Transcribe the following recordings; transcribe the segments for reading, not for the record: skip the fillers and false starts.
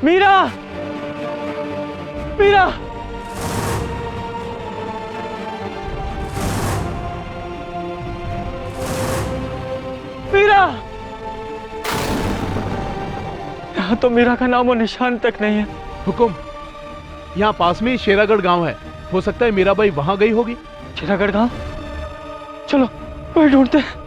मीरा, मीरा, मीरा, यहाँ तो मीरा का नामो निशान तक नहीं है। हुकुम, यहाँ पास में ही शेरागढ़ गांव है, हो सकता है मीराबाई वहां गई होगी। शेरागढ़ गांव? चलो वही ढूंढते हैं।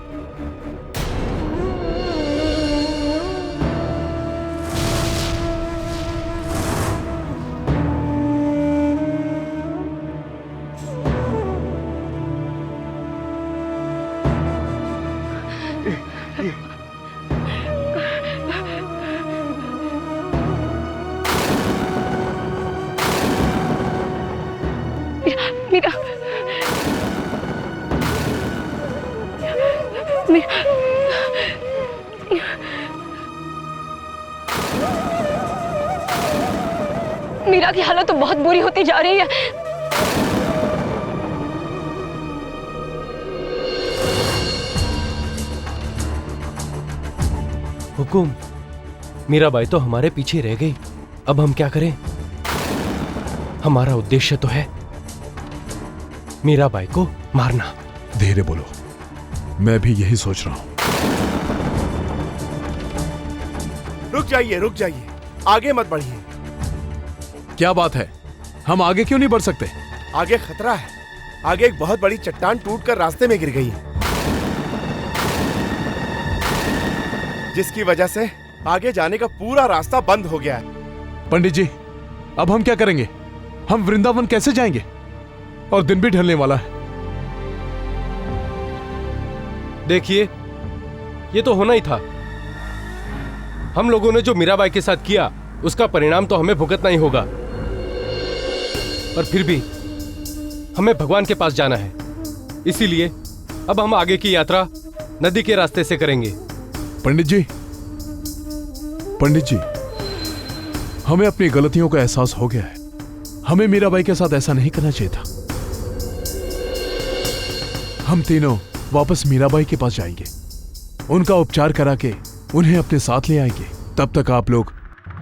मीरा, मीरा की हालत तो बहुत बुरी होती जा रही है। हुकुम, मीराबाई तो हमारे पीछे रह गई। अब हम क्या करें? हमारा उद्देश्य तो है मीराबाई को मारना। धीरे बोलो, मैं भी यही सोच रहा हूं। रुक जाइए, आगे मत बढ़िए। क्या बात है, हम आगे क्यों नहीं बढ़ सकते? आगे खतरा है। आगे एक बहुत बड़ी चट्टान टूटकर रास्ते में गिर गई है, जिसकी वजह से आगे जाने का पूरा रास्ता बंद हो गया है। पंडित जी, अब हम क्या करेंगे? हम वृंदावन कैसे जाएंगे? और दिन भी ढलने वाला है। देखिए, ये तो होना ही था। हम लोगों ने जो मीराबाई के साथ किया, उसका परिणाम तो हमें भुगतना ही होगा। पर फिर भी हमें भगवान के पास जाना है, इसीलिए अब हम आगे की यात्रा नदी के रास्ते से करेंगे। पंडित जी, हमें अपनी गलतियों का एहसास हो गया है। हमें मीराबाई के साथ ऐसा नहीं करना चाहिए था। हम तीनों वापस मीराबाई के पास जाएंगे, उनका उपचार करा के उन्हें अपने साथ ले आएंगे। तब तक आप लोग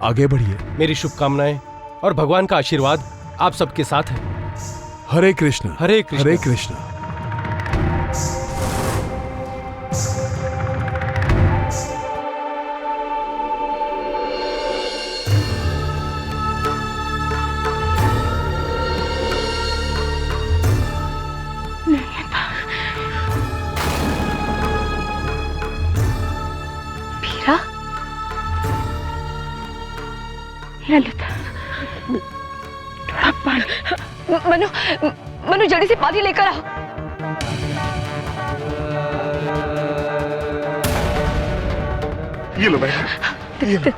आगे बढ़िए। मेरी शुभकामनाएं और भगवान का आशीर्वाद आप सबके साथ है। हरे कृष्ण, हरे कृष्ण, हरे कृष्ण। ललिता, थोड़ा पानी। मनु, जल्दी से पानी लेकर आओ। ये लो बेटा, ये लो।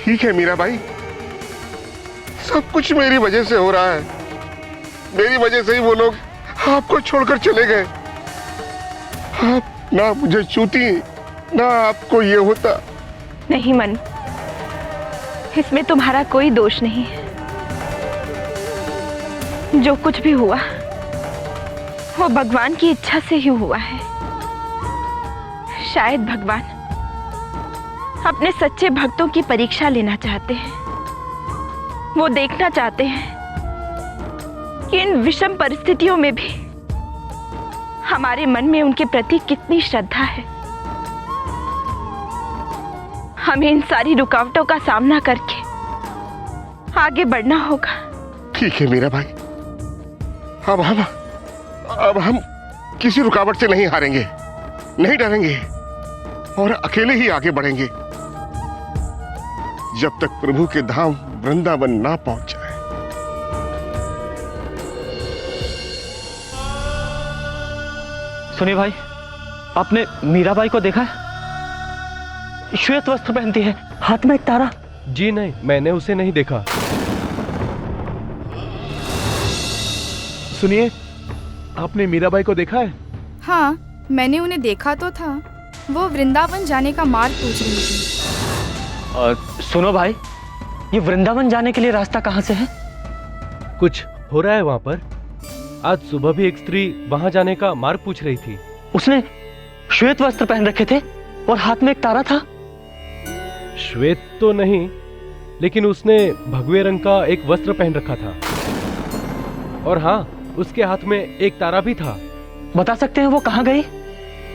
ठीक है मीराबाई, सब कुछ मेरी वजह से हो रहा है। मेरी वजह से ही वो लोग आपको छोड़कर चले गए। आप ना मुझे छूती, ना आपको ये होता। नहीं मनु, इसमें तुम्हारा कोई दोष नहीं है। जो कुछ भी हुआ वो भगवान की इच्छा से ही हुआ है। शायद भगवान अपने सच्चे भक्तों की परीक्षा लेना चाहते हैं। वो देखना चाहते हैं कि इन विषम परिस्थितियों में भी हमारे मन में उनके प्रति कितनी श्रद्धा है। हमें इन सारी रुकावटों का सामना करके आगे बढ़ना होगा। ठीक है मीरा भाई, अब हम किसी रुकावट से नहीं हारेंगे, नहीं डरेंगे और अकेले ही आगे बढ़ेंगे जब तक प्रभु के धाम वृंदावन ना पहुंच जाए। सुनिए भाई, आपने मीराबाई को देखा है? श्वेत वस्त्र पहनती है, हाथ में एक तारा। जी नहीं, मैंने उसे नहीं देखा। सुनिए, आपने मीराबाई को देखा है? हाँ, मैंने उन्हें देखा तो था। वो वृंदावन जाने का मार्ग पूछ रही थी। और सुनो भाई, ये वृंदावन जाने के लिए रास्ता कहाँ से है? कुछ हो रहा है वहां पर। आज सुबह भी एक स्त्री वहां जाने का मार्ग पूछ रही थी। उसने श्वेत वस्त्र पहन रखे थे और हाथ में एक तारा था। श्वेत तो नहीं, लेकिन उसने भगवे रंग का एक वस्त्र पहन रखा था। और हाँ, उसके हाथ में एक तारा भी था। बता सकते हैं वो कहाँ गई?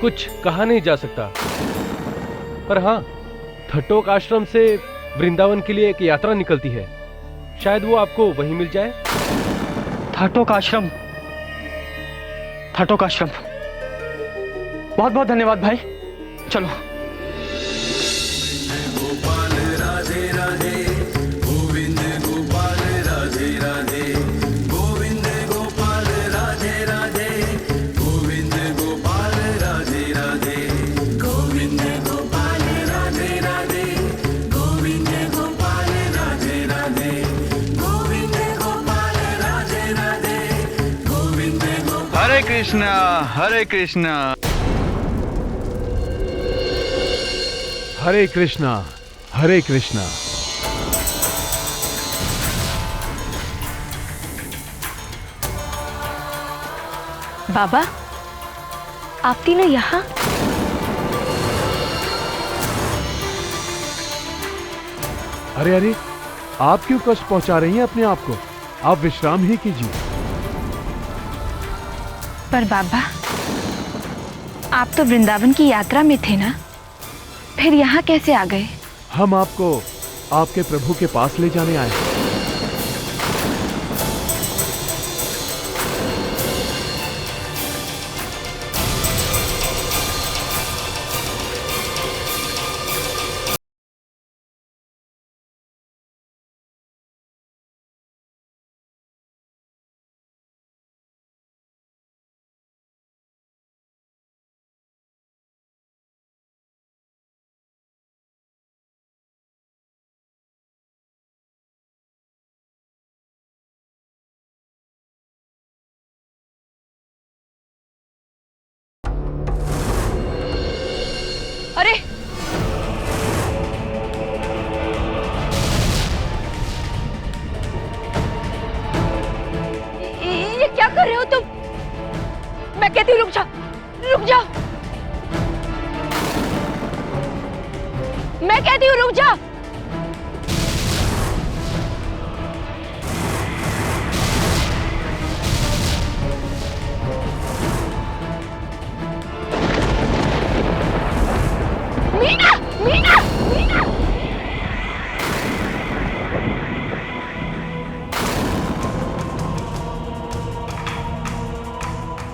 कुछ कहा नहीं जा सकता, पर हाँ, थटोक आश्रम से वृंदावन के लिए एक यात्रा निकलती है। शायद वो आपको वहीं मिल जाए। थाटोक आश्रम, थाटोक आश्रम। बहुत बहुत धन्यवाद भाई, चलो। हरे कृष्णा हरे कृष्णा। हरे कृष्णा हरे कृष्णा। बाबा, आप तीनों यहाँ? अरे अरे, आप क्यों कष्ट पहुंचा रही हैं अपने आप को? आप विश्राम ही कीजिए। पर बाबा, आप तो वृंदावन की यात्रा में थे ना, फिर यहाँ कैसे आ गए? हम आपको आपके प्रभु के पास ले जाने आए हैं। अरे, ये क्या कर रहे हो तुम? मैं कहती हूँ रुक जाओ, रुक जाओ। मैं कहती हूँ रुक जाओ। मीना, मीना, मीना।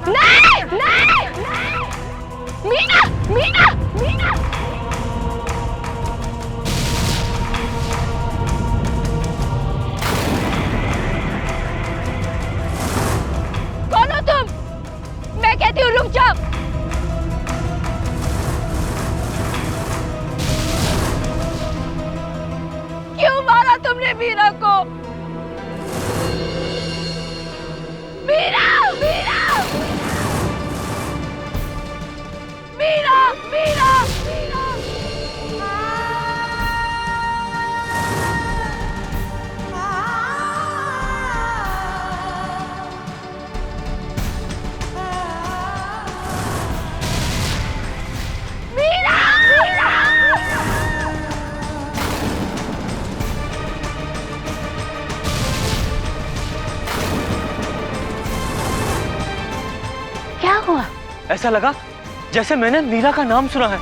नहीं, नहीं, नहीं। मीना, मीना, मीना। कौन हो तुम? मैं कहती हूँ रुक जाओ। क्यों मारा तुमने मीरा को? मीरा, मीरा, मीरा, मीरा, मीरा। मीरा, मीरा। क्या हुआ? ऐसा लगा जैसे मैंने मीरा का नाम सुना है।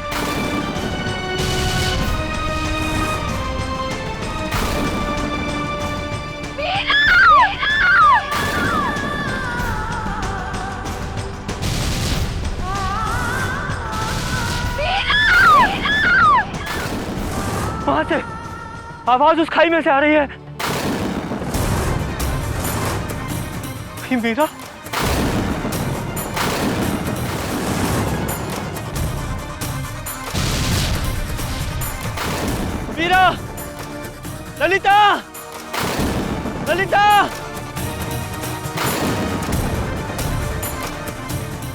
वहां से आवाज उस खाई में से आ रही है। ये मीरा? मीरा! ललिता! ललिता!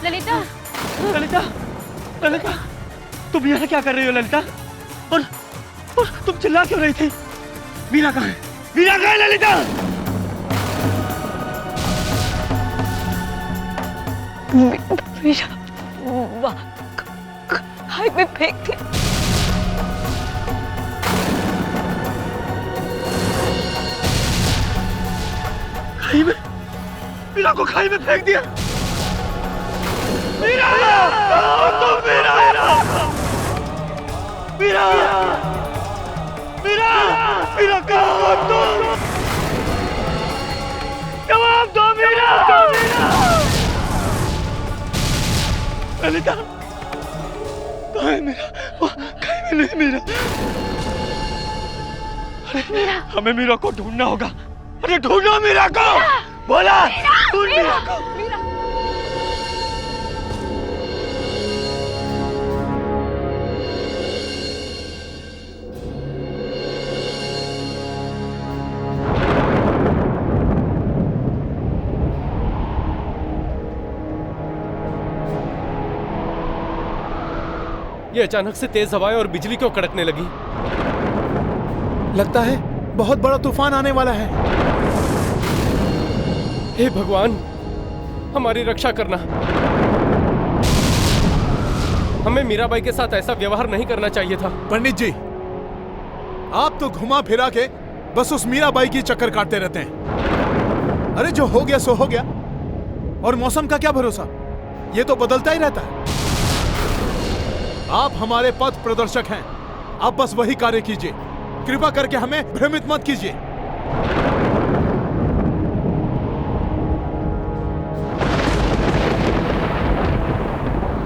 ललिता, ललिता! ललिता! तुम यहाँ क्या कर रही हो ललिता? और और तुम चिल्ला क्यों रही थी? मीरा कहाँ है? मीरा कहाँ है ललिता? मीरा वहाँ खाई में फेंक दिया। खाई में? मीरा को खाई में फेंक दिया? मीरा! तुम मीरा! मीरा! मीरा! मीरा कहाँ हो तुम? जवाब दो मीरा! ललिता! कहाँ है मीरा? वो खाई में नहीं मीरा। अरे हमें मीरा को ढूंढना होगा। अरे ढूंढो मीरा को! बोला! ढूंढ मीरा को! ये अचानक से तेज हवाएं और बिजली क्यों कड़कने लगी? लगता है बहुत बड़ा तूफान आने वाला है। हे भगवान, हमारी रक्षा करना। हमें मीराबाई के साथ ऐसा व्यवहार नहीं करना चाहिए था। पंडित जी, आप तो घुमा फिरा के बस उस मीराबाई की चक्कर काटते रहते हैं। अरे जो हो गया सो हो गया, और मौसम का क्या भरोसा, ये तो बदलता ही रहता है। आप हमारे पथ प्रदर्शक हैं, आप बस वही कार्य कीजिए। कृपा करके हमें भ्रमित मत कीजिए।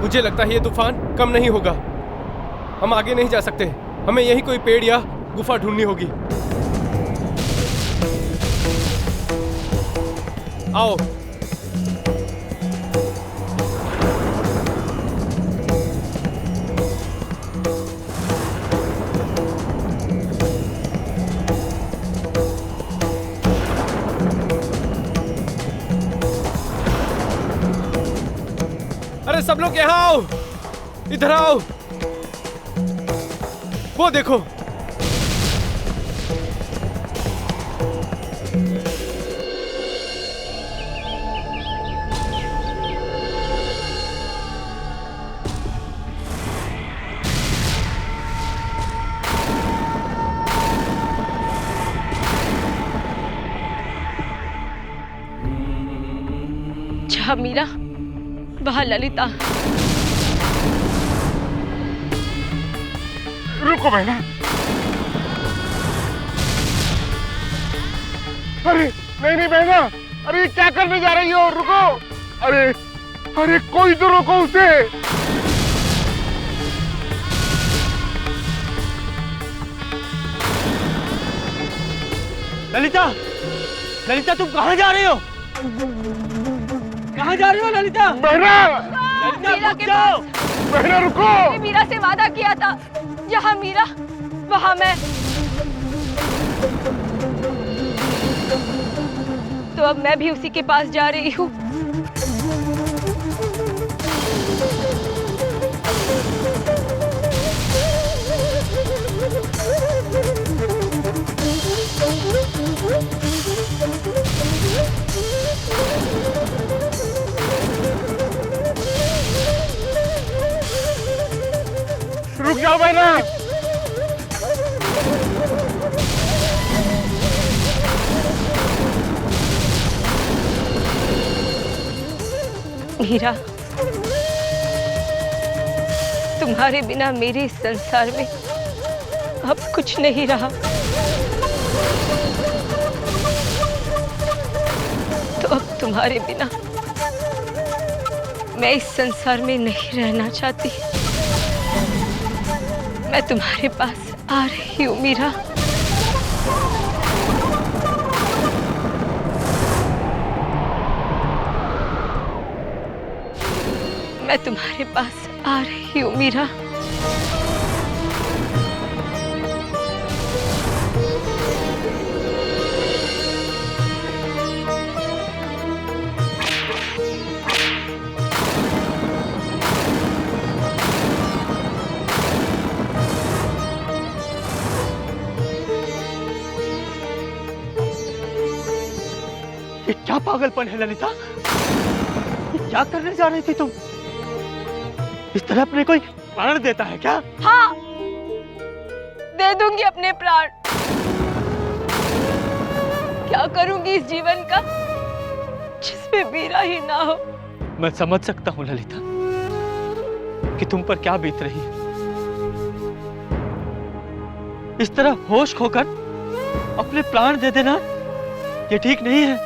मुझे लगता है ये तूफान कम नहीं होगा। हम आगे नहीं जा सकते। हमें यही कोई पेड़ या गुफा ढूंढनी होगी। आओ। अरे सब लोग यहाँ आओ, इधर आओ। वो देखो, जहाँ मीरा वहाँ ललिता। रुको बहना। अरे नहीं नहीं बहना, अरे ये क्या करने जा रही हो? रुको। अरे अरे कोई तो रोको उसे। ललिता! ललिता तुम कहाँ जा रही हो? कहाँ जा रही हो ललिता? बहना! ललिता मीरा रुक के जाओ! बहना रुको। मैंने मीरा से वादा किया था, जहाँ मीरा वहाँ मैं। तो अब मैं भी उसी के पास जा रही हूँ। रुक जाओ बहना। मीरा, तुम्हारे बिना मेरे इस संसार में अब कुछ नहीं रहा। तो अब तुम्हारे बिना मैं इस संसार में नहीं रहना चाहती। मैं तुम्हारे पास आ रही हूँ मीरा। मैं तुम्हारे पास आ रही हूँ मीरा। क्या पागलपन है ललिता? ये क्या करने जा रही थी तुम? इस तरह अपने कोई प्राण देता है क्या? हाँ, दे दूंगी अपने प्राण। क्या करूंगी इस जीवन का जिसमें मीरा ही ना हो। मैं समझ सकता हूँ ललिता कि तुम पर क्या बीत रही है। इस तरह होश खोकर अपने प्राण दे देना ये ठीक नहीं है।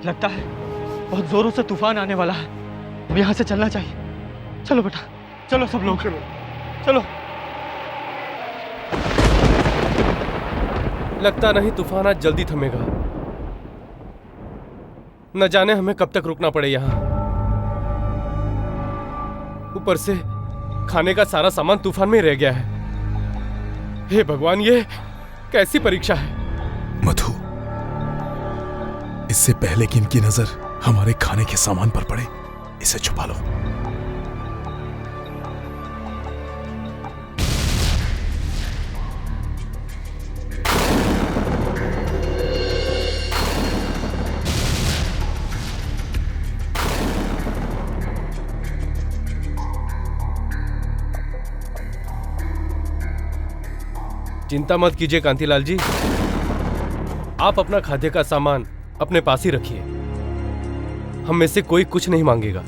लगता है बहुत जोरों से तूफान आने वाला है। अब यहाँ से चलना चाहिए। चलो बेटा, चलो सब लोग, चलो। लगता नहीं तूफान आज जल्दी थमेगा। न जाने हमें कब तक रुकना पड़े यहाँ। ऊपर से खाने का सारा सामान तूफान में रह गया है। हे भगवान, ये कैसी परीक्षा है। मधु, इससे पहले कि इनकी नजर हमारे खाने के सामान पर पड़े, इसे छुपा लो। चिंता मत कीजिए कांतिलाल जी, आप अपना खाद्य का सामान अपने पास ही रखिए। हम में से कोई कुछ नहीं मांगेगा।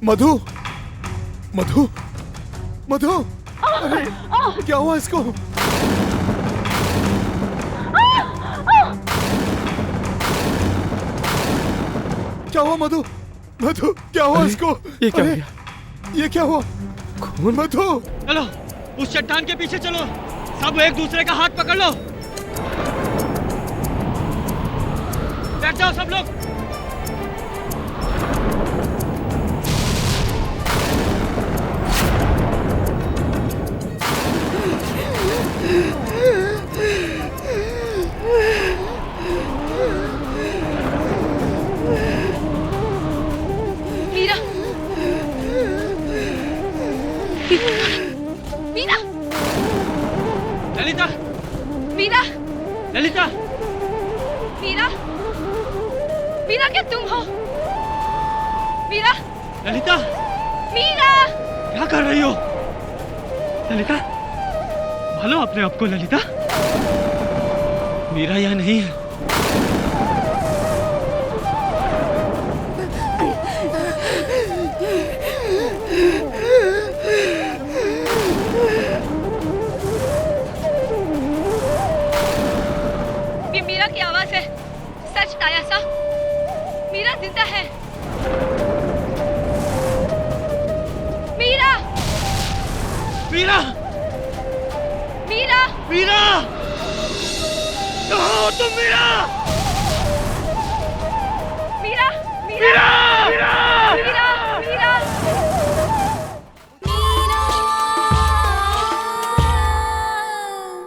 मधु, मधु, मधु, अरे क्या हुआ इसको? क्या हुआ मधु? मधु, क्या हुआ इसको? ये क्या हो अरे, गया? ये क्या हुआ? खून? मधु, चलो उस चट्टान के पीछे चलो। सब एक दूसरे का हाथ पकड़ लो। बैठ जाओ सब लोग। मीरा, मीरा, ललिता, मीरा, ललिता, मीरा, मीरा, क्या तुम हो? मीरा, ललिता, मीरा, क्या कर रही हो? ललिता, भालो अपने आप को ललिता। मीरा यहाँ नहीं है। ये मीरा की आवाज है। सच तायासा, मीरा जिंदा है। मीरा, मीरा, मीरा, मीरा, कहाँ हो तुम मीरा? मीरा, मीरा, मीरा!